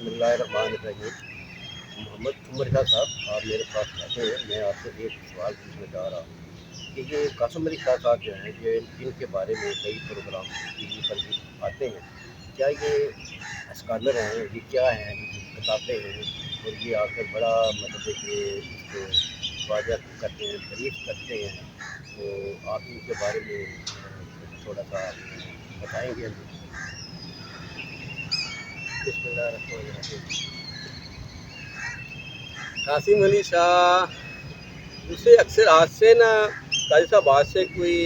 बिस्मिल्लाहिर्रहमानिर्रहीम। मोहम्मद उमर शाह साहब, आप मेरे पास बैठे हैं। मैं आपसे एक सवाल पूछना चाह रहा हूँ कि ये कासिम अली शाह साहब जो हैं, ये इनके बारे में कई प्रोग्राम टीवी पर भी आते हैं। क्या ये स्कॉलर हैं? ये क्या हैं? इनकी किताबें हैं और ये आकर बड़ा मतलब है कि इसको वाज़ह करते हैं, ब्रीफ करते हैं। तो आप इनके बारे में थोड़ा सा बताएँगे हमें? बिस्मिल्लाहिर्रहमानिर्रहीम। कासिम अली शाह उसे अक्सर आज से ना काजी साहब आज से कोई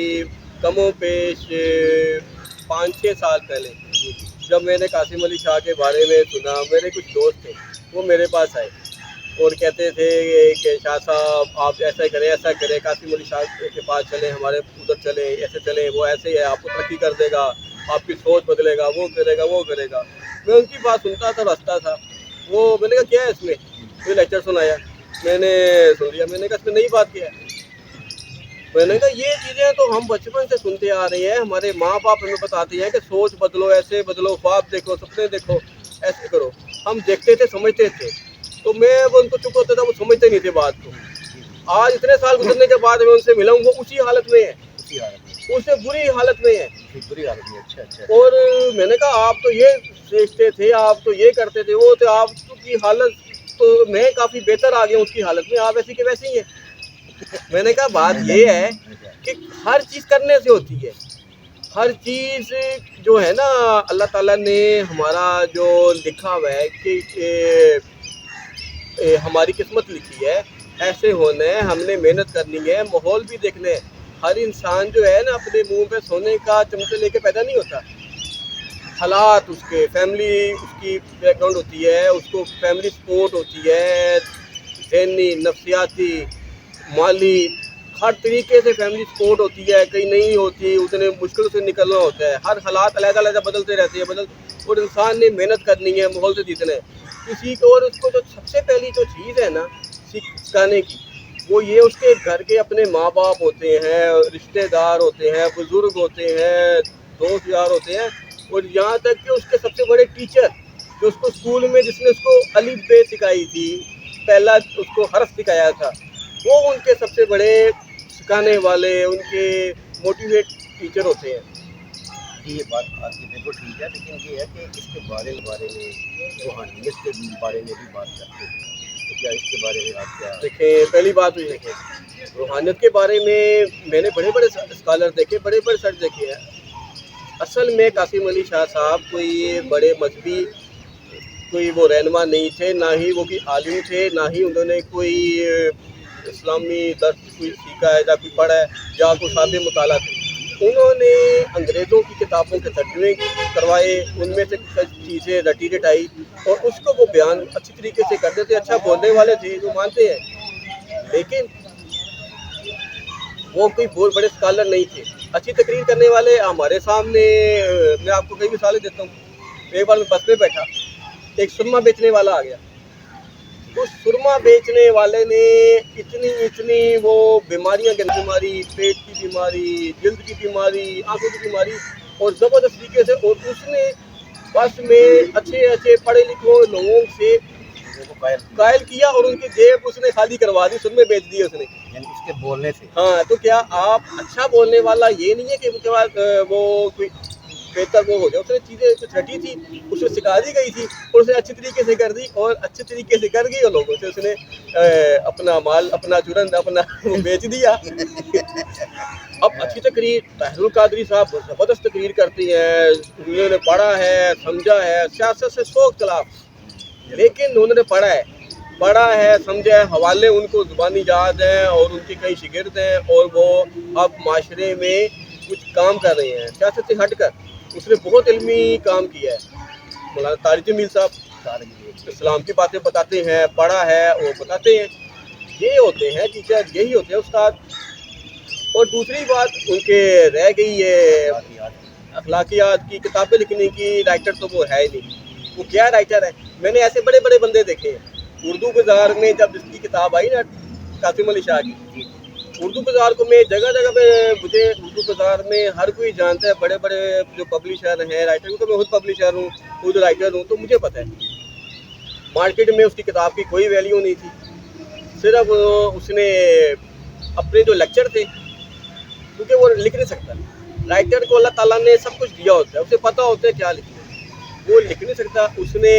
कमो पेश 5-6 साल पहले जब मैंने कासिम अली शाह के बारे में सुना, मेरे कुछ दोस्त थे, वो मेरे पास आए और कहते थे कि शाह साहब आप ऐसा करें, कासिम अली शाह के पास चलें, हमारे उधर चलें, ऐसे चलें, वो ऐसे ही है, आपको तरक्की कर देगा, आपकी सोच बदलेगा, वो करेगा। मैं उनकी बात सुनता था, हंसता था। वो मैंने कहा क्या है इसमें, कोई लेक्चर सुनाया, मैंने सुन लिया। मैंने कहा इसमें नई बात क्या है। मैंने कहा ये चीज़ें तो हम बचपन से सुनते आ रहे हैं, हमारे माँ बाप हमें बताते हैं कि सोच बदलो, ऐसे बदलो, ख्वाब देखो, सपने देखो, ऐसे करो। हम देखते थे, समझते थे, तो मैं वो उनको चुप होता था, वो समझते नहीं थे बात को। आज इतने साल गुजरने के बाद मैं उनसे मिला हूँ, वो उसी हालत में है, उसी हालत में, उससे बुरी हालत में है। बुरी हालत में। अच्छा। और मैंने कहा आप तो ये सोचते थे, आप तो ये करते थे, वो तो आपकी हालत तो मैं काफ़ी बेहतर आ गया उसकी हालत में, आप ऐसी के वैसे ही हैं। मैंने कहा बात ये है कि हर चीज़ करने से होती है, हर चीज़ जो है ना, अल्लाह ताला ने हमारा जो लिखा हुआ है कि हमारी किस्मत लिखी है, ऐसे होना है, हमने मेहनत करनी है, माहौल भी देखना है। हर इंसान जो है ना अपने मुंह पे सोने का चमचे लेके पैदा नहीं होता। हालात उसके, फैमिली उसकी बैकग्राउंड होती है, उसको फैमिली सपोर्ट होती है, ज़हनी, नफ्सियाती, माली, हर तरीके से फैमिली सपोर्ट होती है। कहीं नहीं होती, उतने मुश्किल से निकलना होता है। हर हालात अलग-अलग बदलते रहते हैं, और इंसान ने मेहनत करनी है, माहौल से जीतना है किसी को। और उसको जो सबसे पहली जो चीज़ है ना सिखाने की, वो ये उसके घर के अपने माँ बाप होते हैं, रिश्तेदार होते हैं, बुज़ुर्ग होते हैं, दोस्त यार होते हैं, और यहाँ तक कि उसके सबसे बड़े टीचर जो उसको स्कूल में जिसने उसको अलिफ बे सिखाई थी, पहला उसको हर्फ सिखाया था, वो उनके सबसे बड़े सिखाने वाले, उनके मोटिवेट टीचर होते हैं। ये बात आपकी बिल्कुल ठीक है, लेकिन ये है कि इसके बारे में रूहानियत के बारे में भी बात करते हैं। तो क्या इसके बारे में आप क्या? देखें, पहली बात तो ये देखें, रूहानियत के बारे में मैंने बड़े बड़े स्कॉलर देखे, बड़े बड़े सर्च देखे हैं। असल में कासिम अली शाह साहब कोई बड़े मजहबी कोई वो रहनुमा नहीं थे, ना ही वो कोई आलिम थे, ना ही उन्होंने कोई इस्लामी दर्स कोई सीखा है या कोई पढ़ा है या कोई सादे मुताला थे। उन्होंने अंग्रेज़ों की किताबों के तर्जुमे करवाए, उनमें से कुछ चीज़ें रटी रटाई और उसको वो बयान अच्छी तरीके से करते थे। अच्छा बोलने वाले थे, जो मानते हैं, लेकिन वो कोई बहुत बड़े स्कॉलर नहीं थे। अच्छी तकरीर करने वाले हमारे सामने मैं आपको कई मिसालें देता हूँ। एक बार मैं बस में बैठा, एक सुरमा बेचने वाला आ गया। उस सुरमा बेचने वाले ने इतनी वो बीमारियां, बीमारी, पेट की बीमारी, जल्द की बीमारी, आंखों की बीमारी, और ज़बरदस्त तरीके से, और उसने बस में अच्छे पढ़े लिखे लोगों से कायल किया और उनकी जेब उसने खाली करवा दी, सुरमे बेच दिए उसने, यानी इसके बोलने से। हाँ, तो क्या आप अच्छा बोलने वाला ये नहीं है कि उनके बाद वो कोई बेहतर वो हो जाए। उसने चीज़ें कुछ रटी थी, उसे सिखा दी गई थी और उसे अच्छी तरीके से कर दी, और अच्छे तरीके से कर गई, और लोगों से उसने अपना माल, अपना चुरंद, अपना वो बेच दिया। अब अच्छी तकरीर ताहिरुल कादरी साहब ज़बरदस्त तकरीर करती हैं, उन्होंने पढ़ा है, समझा है, सियासत से सौ खिलाफ, लेकिन उन्होंने पढ़ा है, समझा है, हवाले उनको ज़ुबानी याद हैं, और उनके कई शागिर्द हैं, और वो अब माशरे में कुछ काम कर रहे हैं सियासत से हट कर। उसने बहुत इल्मी काम किया है। मौलाना तारिक जमील साहब इस्लाम की बातें बताते हैं, पढ़ा है, वो बताते हैं। ये होते हैं टीचर, यही होते हैं उस्ताद। और दूसरी बात उनके रह गई है अखलाकियात की किताबें लिखने की, राइटर तो वो है ही नहीं। वो क्या राइटर है? मैंने ऐसे बड़े बड़े बंदे देखे हैं। उर्दू बाज़ार में जब इसकी किताब आई ना कासिम अली शाह की, उर्दू बाज़ार को मैं जगह जगह पे, मुझे उर्दू बाज़ार में हर कोई जानता है, बड़े बड़े जो पब्लिशर हैं, राइटर, क्योंकि मैं खुद पब्लिशर हूँ, खुद राइटर हूँ, तो मुझे पता है। मार्केट में उसकी किताब की कोई वैल्यू नहीं थी, सिर्फ उसने अपने जो लेक्चर थे, क्योंकि वो लिख नहीं सकता, राइटर को अल्लाह ताला ने सब कुछ दिया होता है, उसे पता होता है क्या लिखना है, वो लिख नहीं सकता, उसने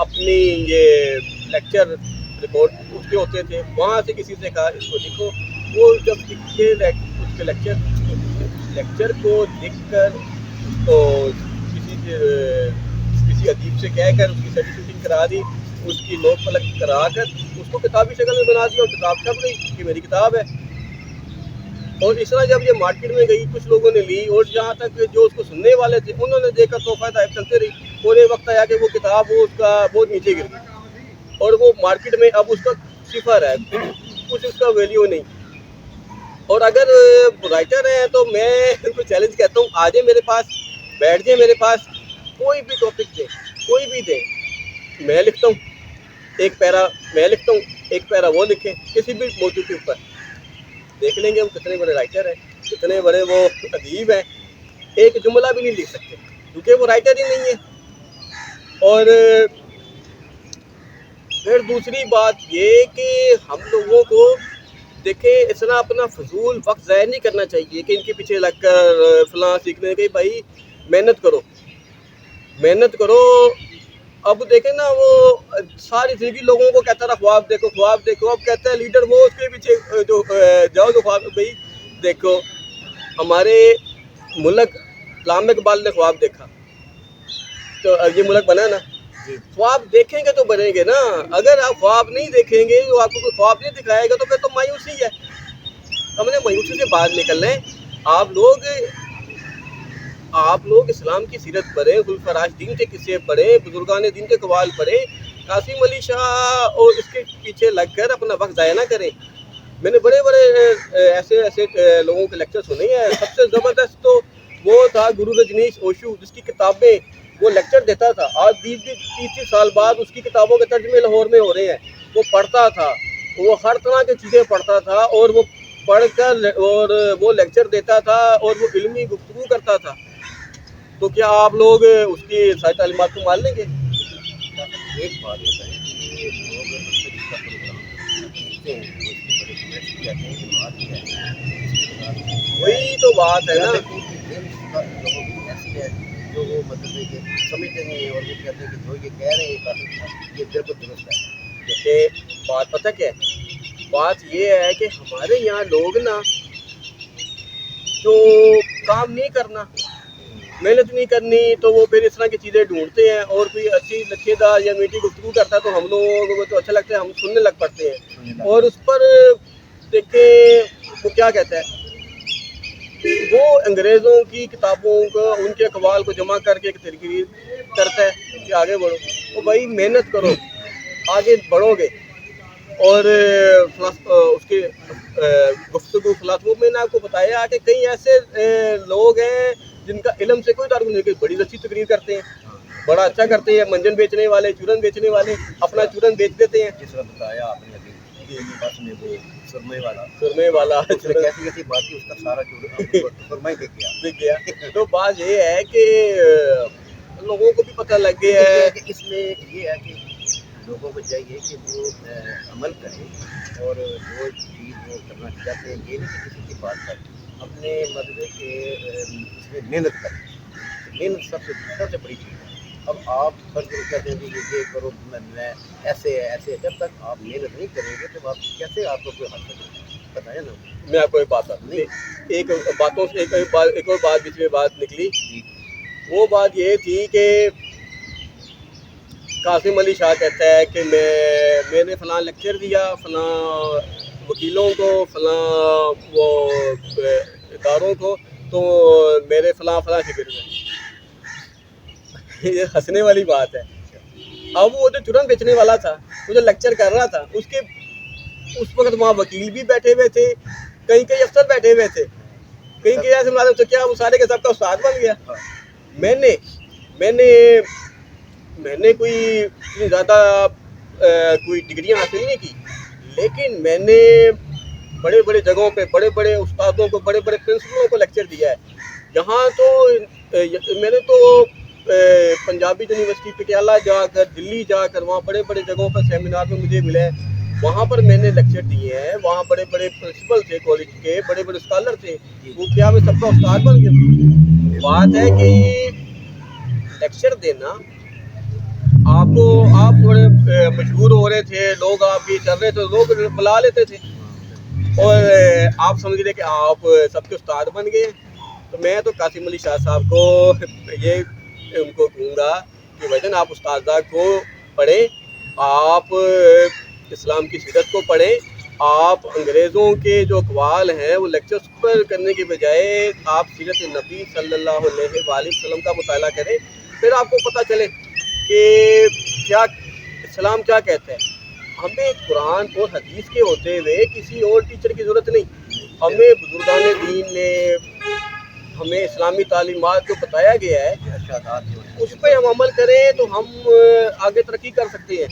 अपनी ये लेक्चर रिपोर्ट उसके होते थे, वहाँ से किसी से कहा इसको लिखो, वो जब लिखे उसके लेक्चर को लिख कर तो किसी अदीब से कहकर उसकी सर्टिफिकेशन करा दी, उसकी नोट पलक करा कर उसको किताबी शक्ल में बना दिया और किताब छप गई कि मेरी किताब है। और इस तरह जब ये मार्केट में गई, कुछ लोगों ने ली, और जहाँ तक जो उसको सुनने वाले थे उन्होंने देखा तो फायदा चलते रही, और एक वक्त आया कि वो किताब वो उसका बहुत नीचे गिर गई और वो मार्केट में अब उसका सिफर है, कुछ उसका वैल्यू नहीं। और अगर राइटर हैं तो मैं उनको चैलेंज करता हूँ, आ जाए मेरे पास, बैठ जाए मेरे पास, कोई भी टॉपिक दे, कोई भी दे, मैं लिखता हूँ, एक पैरा मैं लिखता हूँ, एक पैरा वो लिखे, किसी भी मौजूद के ऊपर, देख लेंगे हम कितने बड़े राइटर हैं, कितने बड़े वो अदीब हैं, एक जुमला भी नहीं लिख सकते क्योंकि वो राइटर ही नहीं है। और फिर दूसरी बात ये कि हम लोगों को देखें, इतना अपना फजूल वक्त ज़ाया नहीं करना चाहिए कि इनके पीछे लग कर फलां सीखने के, भाई मेहनत करो, मेहनत करो। अब देखें ना, वो सारी जिंदगी लोगों को कहता रहा ख्वाब देखो ख्वाब देखो, अब कहता है लीडर वो उसके पीछे जो जाओ जो ख्वाब, भाई देखो हमारे मुल्क लाम इकबाल ने ख्वाब देखा तो अब ये मुल्क बना ना, ख्वाब देखेंगे तो बनेंगे ना, अगर आप ख्वाब नहीं देखेंगे, तो आपको कोई ख्वाब नहीं दिखाएगा तो फिर तो मायूसी है। हमने मायूसी से बाहर निकलना है। आप लोग इस्लाम की सीरत पढ़ें, खुलफा राशिदीन के किस्से पढ़ें, बुजुर्गान दीन के कवाल पढ़ें, कासिम अली शाह और इसके पीछे लगकर अपना वक्त ज़ाया ना करें। मैंने बड़े बड़े ऐसे लोगों के लेक्चर सुने हैं, सबसे ज़बरदस्त तो वो था गुरु रजनीश ओशू, जिसकी किताबें वो लेक्चर देता था, आज 20-30 साल बाद उसकी किताबों के तर्जमे लाहौर में हो रहे हैं। वो पढ़ता था, वो हर तरह की चीज़ें पढ़ता था और वो पढ़कर और वो लेक्चर देता था और वो इल्मी गुफ्तगू करता था। तो क्या आप लोग उसकी सारी तालीमात को मान लेंगे? एक बात बताएं कि लोग अक्सर इसका प्रोग्राम सुनते हैं, वो इसके बड़े कमेंट्स भी आते हैं कि बात क्या है, वही तो बात है ना, लोगों की ऐसी है जो वो मतलब है कि समझते नहीं है और वो कहते हैं कि जो ये कह रहे हैं ये बिल्कुल दुरुस्त है। देखिए बात पता क्या है, बात ये है कि हमारे यहाँ लोग ना जो काम नहीं करना, मेहनत नहीं करनी, तो वो फिर इस तरह की चीज़ें ढूंढते हैं, और कोई अच्छी लच्छेदार या मीठी गुफ्तगू करता है तो हम लोगों को तो अच्छा लगता है, हम सुनने लग पड़ते हैं। और उस पर देखें वो क्या कहता है, वो अंग्रेज़ों की किताबों को, उनके अखबार को जमा करके एक तहरीर करता है कि आगे बढ़ो। तो भाई मेहनत करो, आगे बढ़ोगे। और उसके गुफ्तगू फलासफों में आपको बताया कि कई ऐसे लोग हैं जिनका इल्म से कोई ताल्लुक नहीं, बड़ी अच्छी तकरीर करते हैं, बड़ा अच्छा करते हैं, मंजन बेचने वाले, चूरन बेचने वाले अपना चूरन बेच देते हैं। जिस तरह बताया आपने अभी बस में वो सुरमे सुरमे वाला उसने कैसी कैसी बात की, उसका सारा सुरमा ही दिख गया। तो बात ये है कि लोगों को भी पता लग गया है कि इसमें ये है कि लोगों को चाहिए कि वो अमल करें और जो चीज़ वो करना चाहते हैं, ये नहीं कि किसी की बात पर अपने मदद के इसमें मेहनत करें। मेहनत सबसे बड़ी चीज़ है। अब आप हर जगह कहते हैं कि ये करो, मैं ऐसे है ऐसे है, जब तक आप मेहनत नहीं करेंगे तो आप कैसे आपको कोई हासिल करेंगे, बताया ना। मैं आपको एक बात नहीं, एक बातों से एक और बात बीच में बात निकली, वो बात ये थी कि कासिम अली शाह कहता है कि मैंने फ़लाँ लेक्चर दिया फ़लाँ वकीलों को, फ़लाँ वो इदारों को, तो मेरे फ़लाँ शिगिर्द हैं। ये हंसने वाली बात है। अब वो जो चूरन बेचने वाला था, वो जो लेक्चर कर रहा था, उसके उस वक्त वहाँ वकील भी बैठे हुए थे, कहीं अफसर बैठे हुए थे, कहीं ऐसे मालूम तो क्या वो सारे के सबका उस्ताद बन गया। मैंने कोई इतनी ज़्यादा कोई डिग्रियां हासिल नहीं की, लेकिन मैंने बड़े बड़े जगहों पे बड़े बड़े उस्तादों को, बड़े बड़े प्रिंसिपलों को लेक्चर दिया है। यहाँ तो मैंने तो पंजाबी यूनिवर्सिटी पटियाला जाकर, दिल्ली जाकर, वहाँ बड़े बड़े जगहों पर सेमिनार में मुझे मिले हैं, वहाँ पर मैंने लेक्चर दिए हैं, वहाँ बड़े बड़े प्रिंसिपल थे कॉलेज के, बड़े बड़े स्कॉलर थे, वो क्या मैं सबका उस्ताद बन गया? बात है कि लेक्चर देना, आपको आप थोड़े मशहूर हो रहे थे, लोग आपकी चल रहे थे, लोग बुला लेते थे और आप समझ रहे कि आप सबके उस्ताद बन गए। तो मैं तो कासिम अली शाह साहब को ये उनको कहूँगा कि वजन आप उस्तादा को पढ़ें, आप इस्लाम की सीरत को पढ़ें, आप अंग्रेज़ों के जो अक़वाल हैं वो लेक्चर्स पर करने के बजाय आप सीरत नबी सल्लल्लाहु अलैहि वसल्लम का मुताला करें, फिर आपको पता चले कि क्या इस्लाम क्या कहता है। हमें कुरान और हदीस के होते हुए किसी और टीचर की ज़रूरत नहीं, हमें बुजुर्गान दीन ने हमें इस्लामी तालीमात जो बताया गया है उस पर हम अमल करें तो हम आगे तरक्की कर सकते हैं।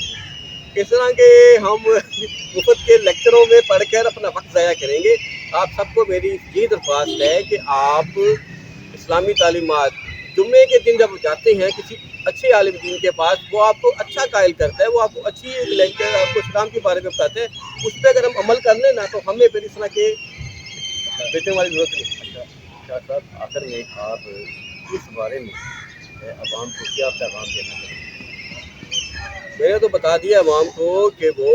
इस तरह के हम मुफ्त के लेक्चरों में पढ़कर अपना वक्त ज़ाया करेंगे। आप सबको मेरी यही दरख्वास्त है कि आप इस्लामी तालीमात जुम्मे के दिन जब जाते हैं किसी अच्छे आलिम दीन के पास, वो आपको अच्छा कायल करता है, वो आपको अच्छी लेक्चर आपको इस्लाम के बारे में बताते हैं, उस पर अगर हम अमल कर लें ना तो हमें फिर इस तरह के बेचने वाली ज़रूरत नहीं। शाह साहब, आखिर में आप इस बारे में अवाम को क्या पैगाम देना चाहते हैं? मैंने तो बता दिया अवाम को कि वो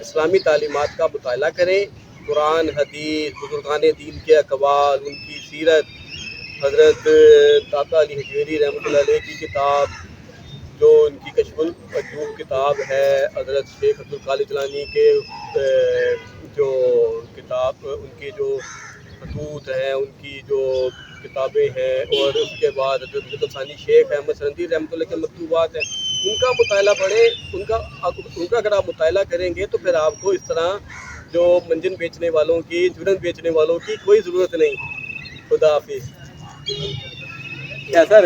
इस्लामी तालीमात का मुताला करें, कुरान हदीस, बुजुर्गान दीन के अक़वाल, उनकी सीरत, हज़रत ताक़ा अली हजवेरी रहमतुल्लाह अलैह की किताब, जो उनकी कश्फुल मजूब किताब है, हज़रत शेख अब्दुल कादिर जिलानी के जो किताब, उनके जो खतूत हैं, उनकी जो किताबें हैं, और उसके बाद हज़रत सानी शेख अहमद सरंदी रहमतुल्लाह के मकतूबात हैं, उनका मुताला पढ़ें। उनका अगर आप मुताला करेंगे तो फिर आपको इस तरह जो मंजन बेचने वालों की, जुड़न बेचने वालों की कोई ज़रूरत नहीं। खुदा हाफिज़। क्या सर?